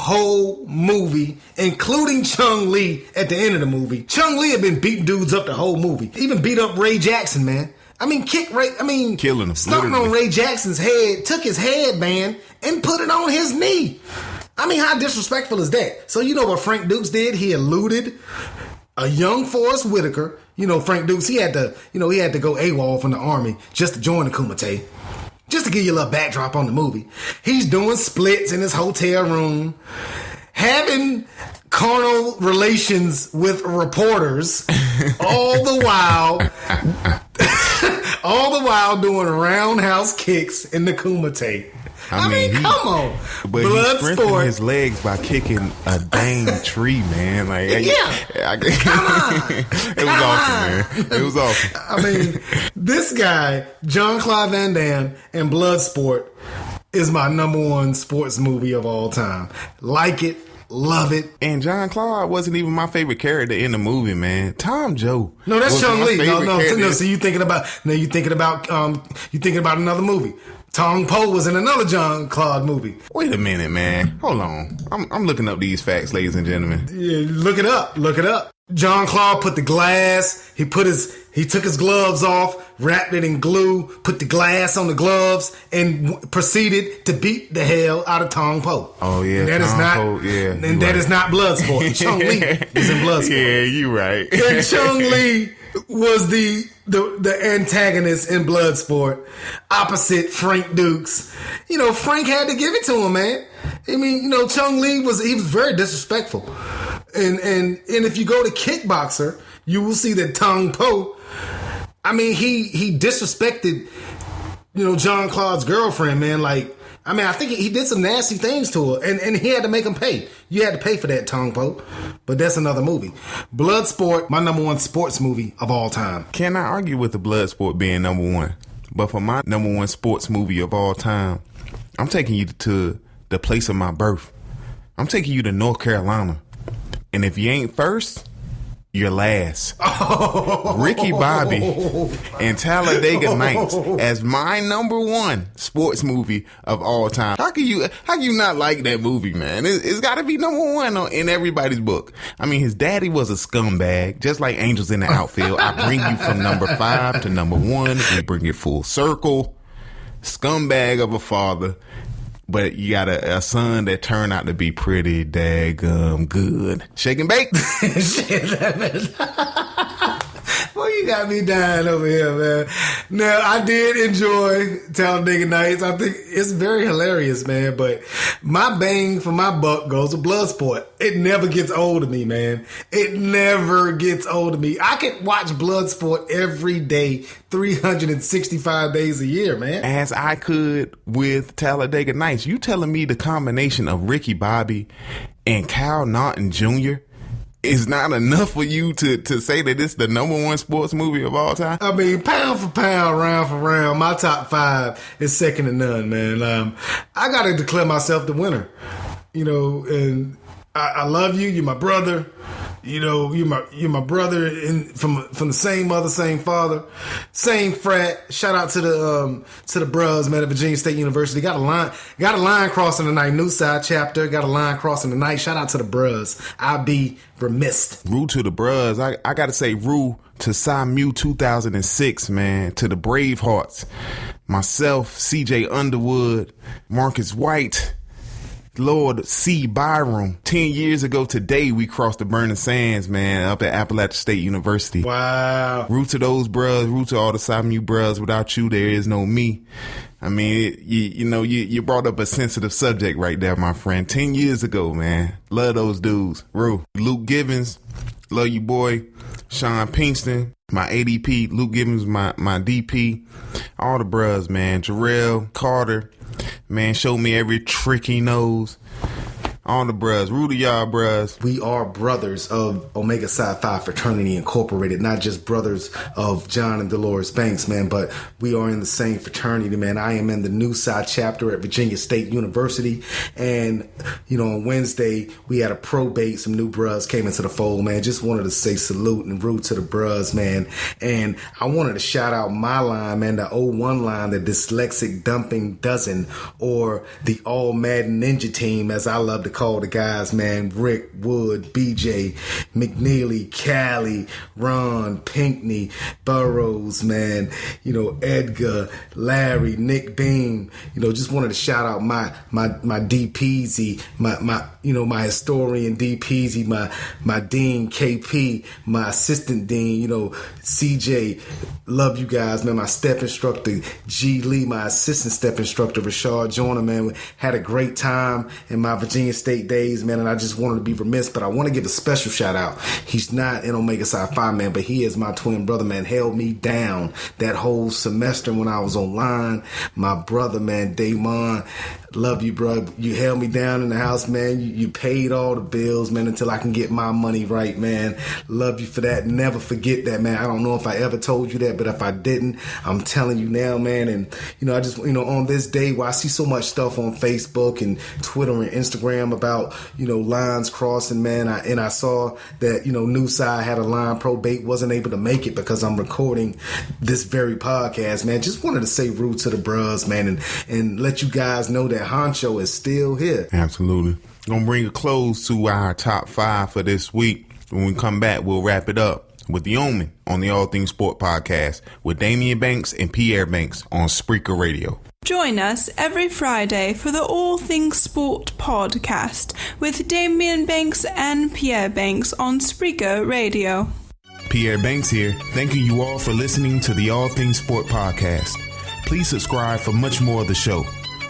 whole movie, including Chung-Li at the end of the movie. Chung-Li had been beating dudes up the whole movie. Even beat up Ray Jackson, man. Killing him. Stomping on Ray Jackson's head, took his headband and put it on his knee. I mean, how disrespectful is that? So you know what Frank Dukes did? He eluded a young Forrest Whitaker. You know, Frank Dukes, he had to go AWOL from the Army just to join the Kumite. Just to give you a little backdrop on the movie. He's doing splits in his hotel room, having carnal relations with reporters, all the while doing roundhouse kicks in the Kumite. I mean, come on. But he strengthened his legs by kicking a dang tree, man. Like, come on. It was awesome, man. It was awesome. I mean, this guy, Jean-Claude Van Damme, in Bloodsport is my number one sports movie of all time. Like it. Love it. And Jean-Claude wasn't even my favorite character in the movie, man. Tom Joe. No, that's Chung-Li. No. So you thinking about another movie. Tong Po was in another Jean-Claude movie. Wait a minute, man. Hold on. I'm looking up these facts, ladies and gentlemen. Yeah, look it up. Jean-Claude put the glass. He took his gloves off, wrapped it in glue, put the glass on the gloves, and proceeded to beat the hell out of Tong Po. Oh yeah, and that is not Bloodsport. Chung-Li is in Bloodsport. Yeah, you right. And Chung-Li was the antagonist in Bloodsport, opposite Frank Dukes. You know, Frank had to give it to him, man. I mean, you know, Chung-Li was very disrespectful. And if you go to Kickboxer, you will see that Tong Po, I mean, he disrespected, you know, Jean-Claude's girlfriend, man. Like, I mean, I think he did some nasty things to her, and he had to make him pay. You had to pay for that, Tong Po. But that's another movie. Bloodsport, my number one sports movie of all time. Cannot argue with the Bloodsport being number one. But for my number one sports movie of all time, I'm taking you to the place of my birth. I'm taking you to North Carolina. And if you ain't first, you're last. Ricky Bobby and Talladega Nights as my number one sports movie of all time. How can you not like that movie, man? It's got to be number one in everybody's book. I mean, his daddy was a scumbag, just like Angels in the Outfield. I bring you from number 5 to number 1. We bring it full circle. Scumbag of a father. But you got a son that turned out to be pretty daggum good. Shake and bake. Well, you got me dying over here, man. Now, I did enjoy Talladega Nights. I think it's very hilarious, man. But my bang for my buck goes to Bloodsport. It never gets old to me, man. It never gets old to me. I could watch Bloodsport every day, 365 days a year, man. As I could with Talladega Nights. You telling me the combination of Ricky Bobby and Cal Naughton Jr. is not enough for you to say that it's the number one sports movie of all time? I mean, pound for pound, round for round, my top 5 is second to none, man. I got to declare myself the winner, you know, and I love you. You're my brother. You know, you're my brother from the same mother, same father, same frat. Shout out to the bros, man, at Virginia State University. Got a line crossing tonight. New side chapter. Got a line crossing tonight. Shout out to the bros. I'll be remiss. Rue to the bros. I got to say rue to Mu 2006, man. To the Bravehearts. Myself, CJ Underwood, Marcus White, Lord C. Byram. 10 years ago today, we crossed the burning sands, man, up at Appalachian State University. Wow. Root to those bruhs, root to all the SIMU bruhs. Without you, there is no me. I mean, you brought up a sensitive subject right there, my friend. 10 years ago, man. Love those dudes. Rue. Luke Givens, love you, boy. Sean Pinkston, my ADP. Luke Givens, my DP. All the bruhs, man. Jarrell Carter. Man, show me every trick he knows. On the bruhs. Rudy, y'all bruhs. We are brothers of Omega Psi Phi Fraternity Incorporated, not just brothers of John and Dolores Banks, man, but we are in the same fraternity, man. I am in the New Psi chapter at Virginia State University, and, you know, on Wednesday, we had a probate. Some new bruhs came into the fold, man. Just wanted to say salute and root to the bruhs, man. And I wanted to shout out my line, man, the 01 line, the Dyslexic Dumping Dozen, or the All Madden Ninja Team, as I love to call the guys, man. Rick, Wood, BJ, McNeely, Callie, Ron, Pinkney, Burrows, man. Edgar, Larry, Nick Beam. Just wanted to shout out my D Peasy, my historian D Peasy, my dean KP, my assistant dean, CJ. Love you guys, man. My step instructor G Lee, my assistant step instructor Rashard Joyner, man. We had a great time in my Virginia State days, man, and I just wanted to be remiss, but I want to give a special shout out. He's not in Omega Psi Phi, man, but he is my twin brother, man. Held me down that whole semester when I was online. My brother, man, Daimeon. Love you, bro. You held me down in the house, man. You paid all the bills, man, until I can get my money right, man. Love you for that. Never forget that, man. I don't know if I ever told you that, but if I didn't, I'm telling you now, man. And, I just, on this day where I see so much stuff on Facebook and Twitter and Instagram about, lines crossing, man. I saw that, New Side had a line probate, wasn't able to make it because I'm recording this very podcast, man. Just wanted to say rude to the bros, man, and let you guys know that Honcho is still here. Absolutely. Gonna bring a close to our top 5 for this week. When we come back, we'll wrap it up with the Omen on the All Things Sport podcast with Daimeon Banks and Pierre Banks on Spreaker Radio. Join us every Friday for the All Things Sport podcast with Daimeon Banks and Pierre Banks on Spreaker Radio. Pierre Banks here, thanking you all for listening to the All Things Sport podcast. Please subscribe for much more of the show.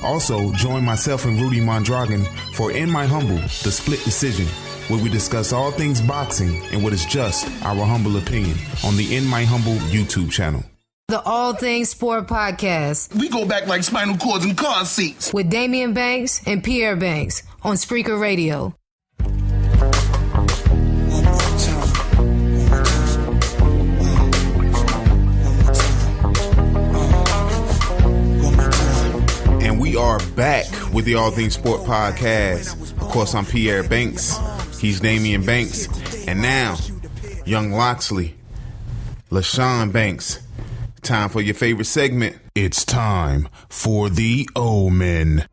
Also, join myself and Rudy Mondragon for In My Humble, The Split Decision, where we discuss all things boxing and what is just our humble opinion on the In My Humble YouTube channel. The All Things Sport podcast. We go back like spinal cords and car seats. With Daimeon Banks and Pierre Banks on Spreaker Radio. We are back with the All Things Sport podcast. Of course, I'm Pierre Banks. He's Daimeon Banks. And now, young Loxley, LaShawn Banks. Time for your favorite segment. It's time for the Omen.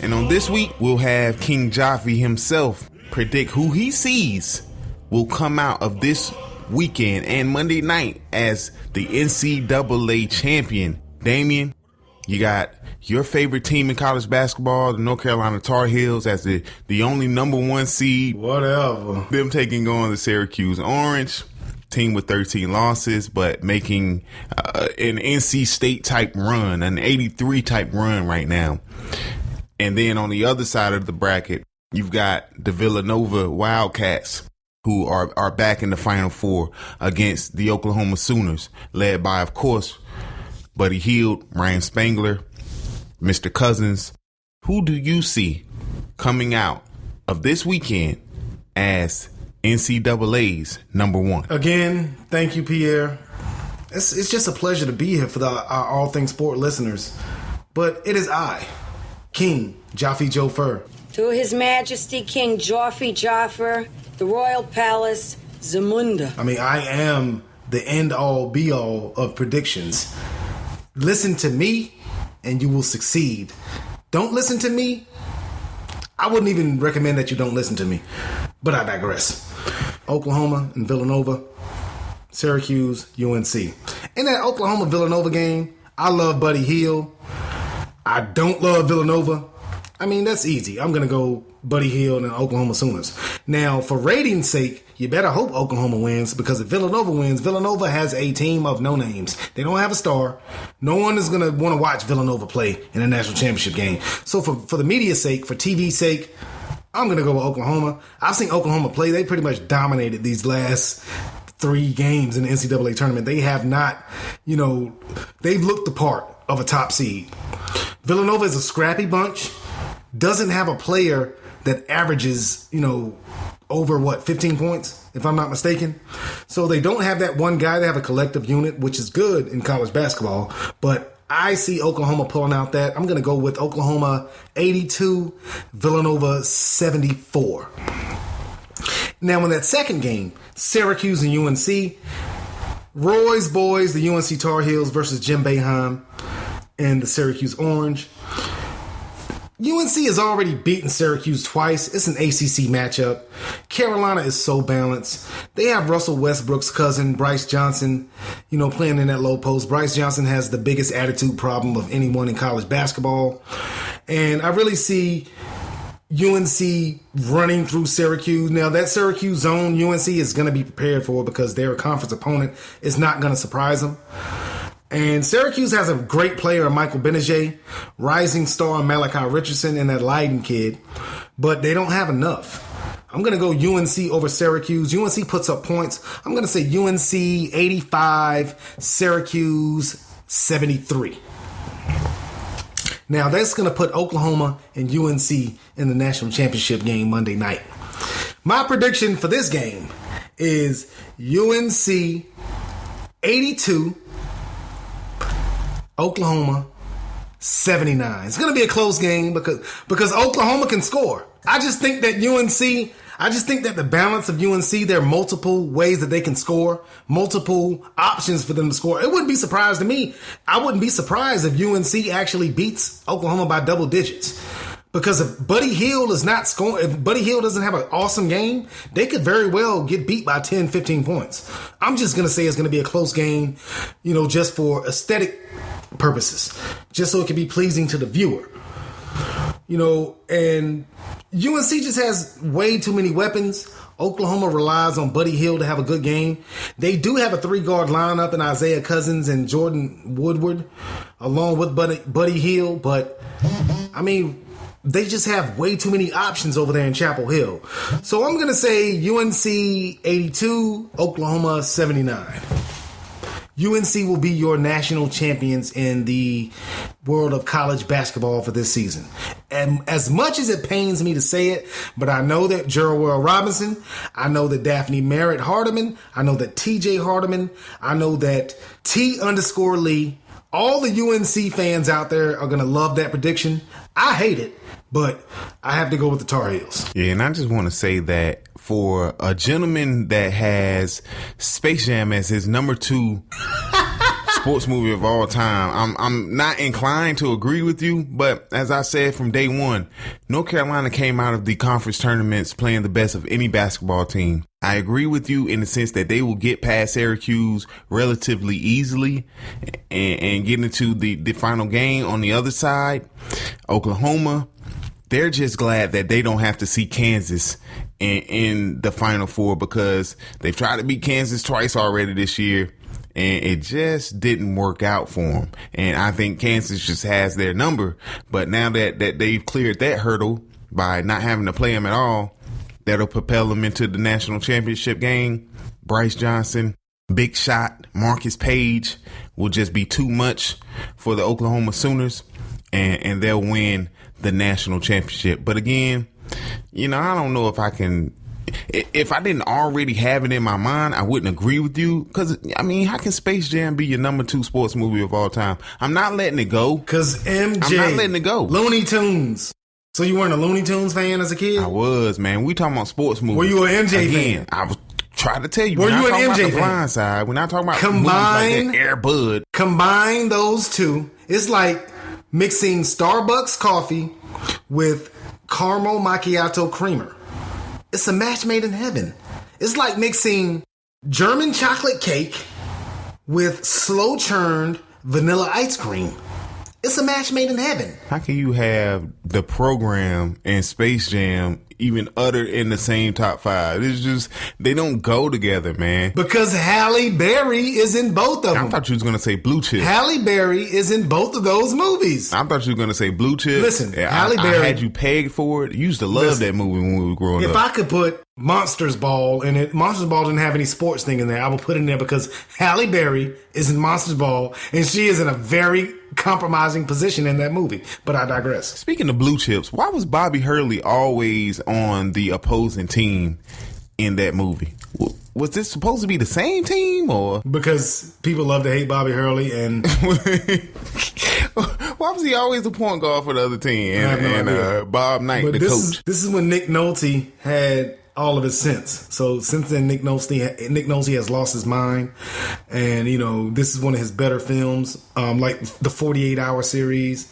And on this week, we'll have King Jaffe himself predict who he sees will come out of this weekend and Monday night as the NCAA champion. Daimeon, you got your favorite team in college basketball, the North Carolina Tar Heels, as the only number 1 seed. Whatever. Them taking on the Syracuse Orange, team with 13 losses, but making an NC State type run, an 83 type run right now. And then on the other side of the bracket, you've got the Villanova Wildcats, who are back in the Final Four against the Oklahoma Sooners, led by, of course, Buddy Hield, Ryan Spangler, Mr. Cousins. Who do you see coming out of this weekend as NCAA's number 1? Again, thank you, Pierre. It's just a pleasure to be here for our All Things Sport listeners. But it is I, King Jaffe Joffer. To His Majesty King Jaffe Joffer, the Royal Palace, Zamunda. I am the end-all, be-all of predictions. Listen to me, and you will succeed. Don't listen to me. I wouldn't even recommend that you don't listen to me. But I digress. Oklahoma and Villanova, Syracuse, UNC. In that Oklahoma-Villanova game, I love Buddy Hield. I don't love Villanova. That's easy. I'm going to go Buddy Hield and Oklahoma Sooners. Now, for ratings' sake, you better hope Oklahoma wins, because if Villanova wins, Villanova has a team of no names. They don't have a star. No one is going to want to watch Villanova play in a national championship game. So for the media's sake, for TV's sake, I'm going to go with Oklahoma. I've seen Oklahoma play. They pretty much dominated these last 3 games in the NCAA tournament. They have not, they've looked the part of a top seed. Villanova is a scrappy bunch. Doesn't have a player that averages, over 15 points, if I'm not mistaken. So they don't have that one guy. They have a collective unit, which is good in college basketball. But I see Oklahoma pulling out that. I'm going to go with Oklahoma 82, Villanova 74. Now in that second game, Syracuse and UNC, Roy's boys, the UNC Tar Heels versus Jim Boeheim. in the Syracuse Orange. UNC has already beaten Syracuse twice. It's an ACC matchup. Carolina is so balanced. They have Russell Westbrook's cousin, Bryce Johnson, playing in that low post. Bryce Johnson has the biggest attitude problem of anyone in college basketball. And I really see UNC running through Syracuse. Now, that Syracuse zone, UNC is going to be prepared for because their conference opponent is not going to surprise them. And Syracuse has a great player, Michael Beneje, rising star Malachi Richardson, and that Leiden kid, but they don't have enough. I'm going to go UNC over Syracuse. UNC puts up points. I'm going to say UNC 85, Syracuse 73. Now, that's going to put Oklahoma and UNC in the national championship game Monday night. My prediction for this game is UNC 82, Oklahoma 79. It's going to be a close game because Oklahoma can score. I just think that the balance of UNC, there are multiple ways that they can score, multiple options for them to score. It wouldn't be surprised to me. I wouldn't be surprised if UNC actually beats Oklahoma by double digits. Because if Buddy Hield is not scoring, if Buddy Hield doesn't have an awesome game, they could very well get beat by 10, 15 points. I'm just going to say it's going to be a close game, just for aesthetic purposes, just so it can be pleasing to the viewer. And UNC just has way too many weapons. Oklahoma relies on Buddy Hield to have a good game. They do have a 3-guard lineup in Isaiah Cousins and Jordan Woodward, along with Buddy Hield, but they just have way too many options over there in Chapel Hill. So I'm going to say UNC 82, Oklahoma 79. UNC will be your national champions in the world of college basketball for this season. And as much as it pains me to say it, but I know that Jerrell Robinson, I know that Daphne Merritt Hardiman, I know that TJ Hardiman, I know that T_Lee, all the UNC fans out there are going to love that prediction. I hate it, but I have to go with the Tar Heels. Yeah, and I just want to say that for a gentleman that has Space Jam as his number 2 sports movie of all time, I'm not inclined to agree with you, but as I said from day one, North Carolina came out of the conference tournaments playing the best of any basketball team. I agree with you in the sense that they will get past Syracuse relatively easily and get into the final game. On the other side, Oklahoma, they're just glad that they don't have to see Kansas in the Final Four because they've tried to beat Kansas twice already this year, and it just didn't work out for them. And I think Kansas just has their number. But now that they've cleared that hurdle by not having to play them at all, that'll propel them into the national championship game. Bryce Johnson, big shot, Marcus Page will just be too much for the Oklahoma Sooners, and they'll win the national championship. But again, I don't know if I can. If I didn't already have it in my mind, I wouldn't agree with you. Because, how can Space Jam be your number 2 sports movie of all time? I'm not letting it go. Because MJ. I'm not letting it go. Looney Tunes. So you weren't a Looney Tunes fan as a kid? I was, man. We talking about sports movies. Were you an MJ fan? I was trying to tell you. Were you an MJ fan? The Blind Side. We're not talking about movies like that, Air Bud. Combine those two. It's like mixing Starbucks coffee with caramel macchiato creamer. It's a match made in heaven. It's like mixing German chocolate cake with slow churned vanilla ice cream. It's a match made in heaven. How can you have the program and Space Jam even uttered in the same top 5? It's just, they don't go together, man. Because Halle Berry is in both of them. I thought you was going to say Blue Chip. Halle Berry is in both of those movies. I thought you were going to say Blue Chip. Listen, Halle Berry. I had you pegged for it. You used to love that movie when we were growing up. If I could put Monsters Ball in it, Monsters Ball didn't have any sports thing in there, I would put it in there because Halle Berry is in Monsters Ball and she is in a very compromising position in that movie. But I digress. Speaking of Blue Chips, why was Bobby Hurley always on the opposing team in that movie? Was this supposed to be the same team, or because people love to hate Bobby Hurley? And why was he always the point guard for the other team? And Bob Knight, the coach. This is when Nick Nolte had all of it since. So since then, Nick Nolte has lost his mind, and this is one of his better films, like the 48 Hour series.